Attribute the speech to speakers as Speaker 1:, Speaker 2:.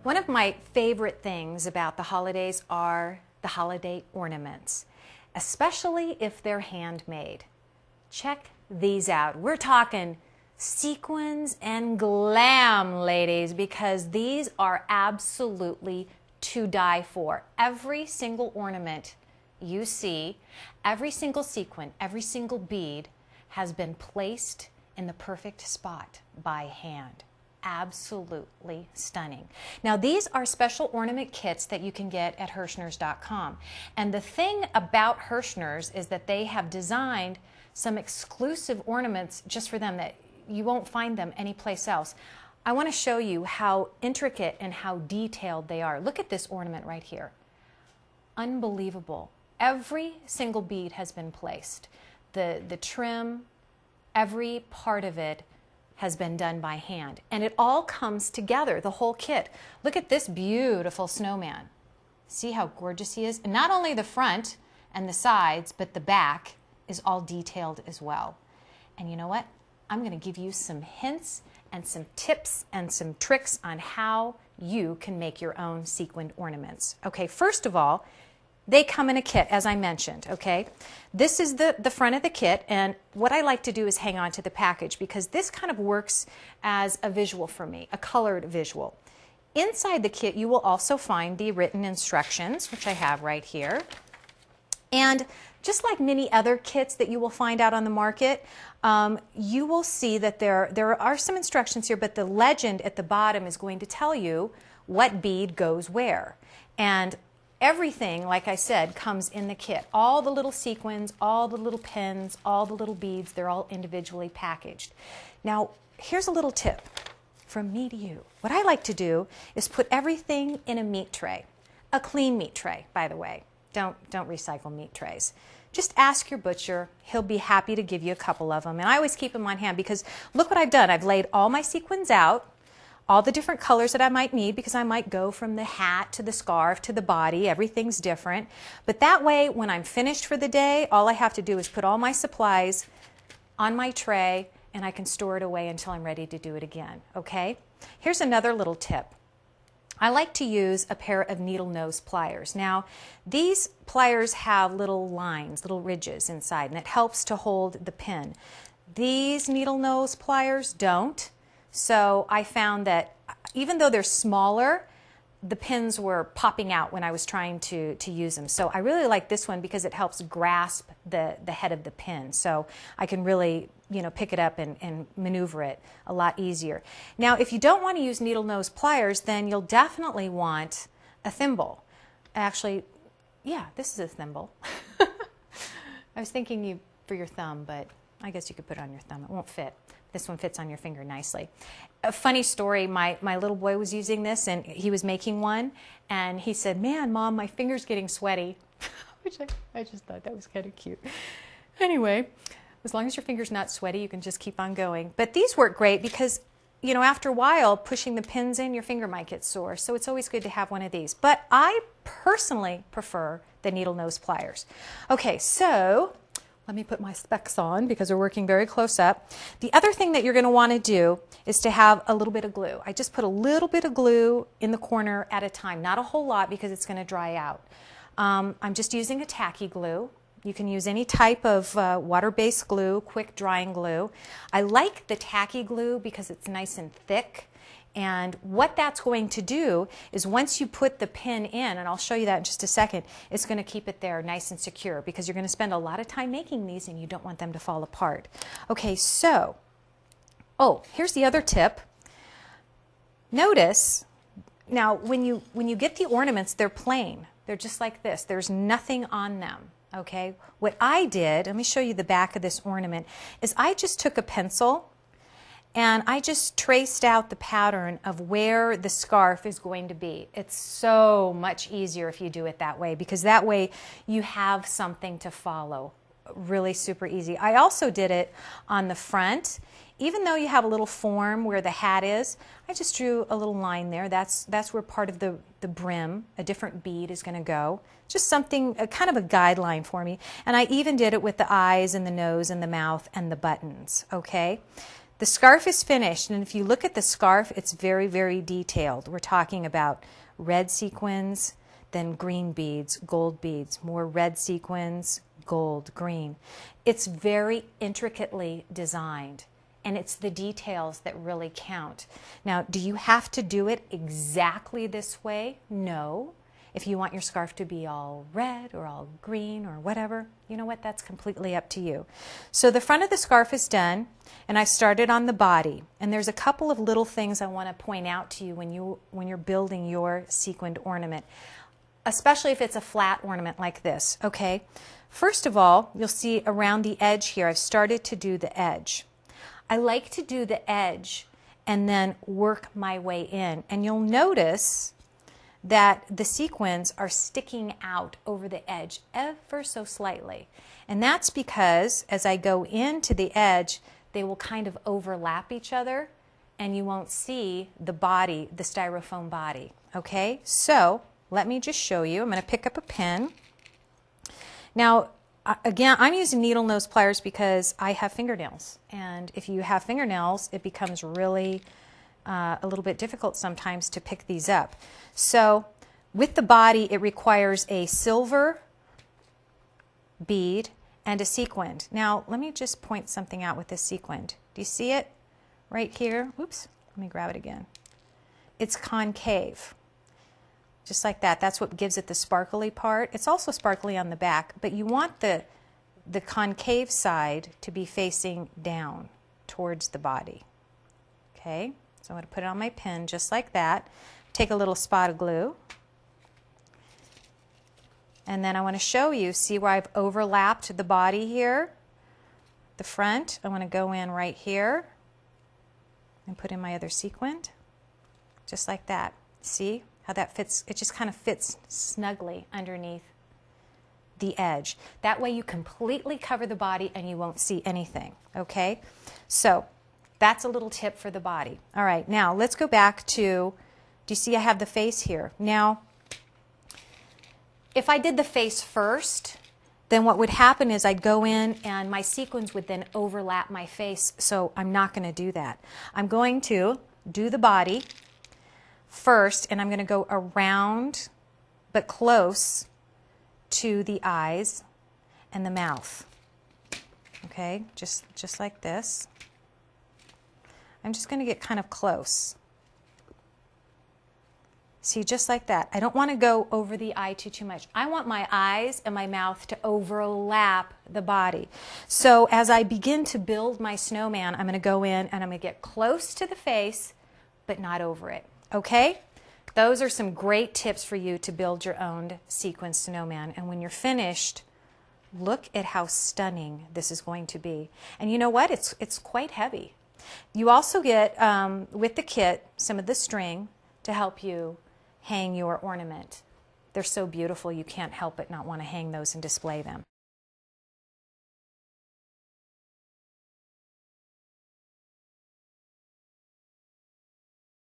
Speaker 1: One of my favorite things about the holidays are the holiday ornaments, especially if they're handmade. Check these out. We're talking sequins and glam, ladies, because these are absolutely to die for. Every single ornament you see, every single sequin, every single bead has been placed in the perfect spot by hand. Absolutely stunning. Now, these are special ornament kits that you can get at Hirschners.com. And the thing about Hirschners is that they have designed some exclusive ornaments just for them that you won't find them anyplace else. I want to show you how intricate and how detailed they are. Look at this ornament right here. Unbelievable. Every single bead has been placed. The trim, every part of it has been done by hand. And it all comes together, the whole kit. Look at this beautiful snowman. See how gorgeous he is? And not only the front and the sides, but the back is all detailed as well. And you know what? I'm going to give you some hints and some tips and some tricks on how you can make your own sequined ornaments. Okay, first of all, they come in a kit, as I mentioned, okay? This is the front of the kit, and what I like to do is hang on to the package because this kind of works as a visual for me, a colored visual. Inside the kit, you will also find the written instructions, which I have right here. And just like many other kits that you will find out on the market, you will see that there are some instructions here, but the legend at the bottom is going to tell you what bead goes where. And everything, like I said, comes in the kit. All the little sequins, all the little pins, all the little beads, they're all individually packaged. Now, here's a little tip from me to you. What I like to do is put everything in a meat tray. A clean meat tray, by the way. Don't recycle meat trays. Just ask your butcher. He'll be happy to give you a couple of them. And I always keep them on hand because look what I've done. I've laid all my sequins out, all the different colors that I might need because I might go from the hat to the scarf to the body. Everything's different. But that way, when I'm finished for the day, all I have to do is put all my supplies on my tray and I can store it away until I'm ready to do it again. Okay? Here's another little tip. I like to use a pair of needle nose pliers. Now, these pliers have little lines, little ridges inside, and it helps to hold the pin. These needle nose pliers don't. So I found that even though they're smaller, the pins were popping out when I was trying to use them. So I really like this one because it helps grasp the head of the pin. So I can really, pick it up and maneuver it a lot easier. Now, if you don't want to use needle nose pliers, then you'll definitely want a thimble. Actually, yeah, this is a thimble. I was thinking for your thumb, but I guess you could put it on your thumb. It won't fit. This one fits on your finger nicely. A funny story, my little boy was using this and he was making one and he said, "Man, Mom, my finger's getting sweaty." Which I just thought that was kind of cute. Anyway, as long as your finger's not sweaty, you can just keep on going. But these work great because, after a while, pushing the pins in, your finger might get sore. So it's always good to have one of these. But I personally prefer the needle nose pliers. Okay, so let me put my specs on because we're working very close up. The other thing that you're going to want to do is to have a little bit of glue. I just put a little bit of glue in the corner at a time, not a whole lot because it's going to dry out. I'm just using a tacky glue. You can use any type of water-based glue, quick drying glue. I like the tacky glue because it's nice and thick. And what that's going to do is once you put the pin in, and I'll show you that in just a second, it's going to keep it there nice and secure because you're going to spend a lot of time making these and you don't want them to fall apart. Okay, so, here's the other tip. Notice, now when you get the ornaments, they're plain. They're just like this. There's nothing on them. Okay, what I did, let me show you the back of this ornament, is I just took a pencil and I just traced out the pattern of where the scarf is going to be. It's so much easier if you do it that way because that way you have something to follow. Really super easy. I also did it on the front. Even though you have a little form where the hat is, I just drew a little line there. That's where part of the brim, a different bead, is going to go. Just something, kind of a guideline for me. And I even did it with the eyes and the nose and the mouth and the buttons, okay? the scarf is finished, and if you look at the scarf, it's very, very detailed. We're talking about red sequins, then green beads, gold beads, more red sequins, gold, green. It's very intricately designed, and it's the details that really count. Now, do you have to do it exactly this way? No. If you want your scarf to be all red or all green or whatever, you know what? That's completely up to you. So the front of the scarf is done, and I started on the body. And there's a couple of little things I want to point out to you when you're building your sequined ornament, especially if it's a flat ornament like this, okay? First of all, you'll see around the edge here, I've started to do the edge. I like to do the edge and then work my way in. And you'll notice that the sequins are sticking out over the edge ever so slightly. And that's because as I go into the edge, they will kind of overlap each other and you won't see the body, the styrofoam body. Okay, so let me just show you. I'm going to pick up a pen. Now, again, I'm using needle nose pliers because I have fingernails. And if you have fingernails, it becomes really a little bit difficult sometimes to pick these up. So with the body, it requires a silver bead and a sequined. Now, let me just point something out with this sequined. Do you see it right here? Oops, let me grab it again. It's concave, just like that. That's what gives it the sparkly part. It's also sparkly on the back, but you want the concave side to be facing down towards the body. Okay, so I'm going to put it on my pen just like that. Take a little spot of glue. And then I want to show you, see where I've overlapped the body here? The front, I want to go in right here and put in my other sequined, just like that. See how that fits? It just kind of fits snugly underneath the edge. That way you completely cover the body and you won't see anything, okay? So that's a little tip for the body. All right, now let's go back to, do you see I have the face here? Now, if I did the face first, then what would happen is I'd go in and my sequins would then overlap my face, so I'm not going to do that. I'm going to do the body first, and I'm going to go around but close to the eyes and the mouth. Okay, just like this. I'm just going to get kind of close. See, just like that. I don't want to go over the eye too much. I want my eyes and my mouth to overlap the body. So as I begin to build my snowman, I'm going to go in and I'm going to get close to the face, but not over it. Okay? Those are some great tips for you to build your own sequin snowman. And when you're finished, look at how stunning this is going to be. And you know what? It's quite heavy. You also get, with the kit, some of the string to help you hang your ornament. They're so beautiful, you can't help but not want to hang those and display them.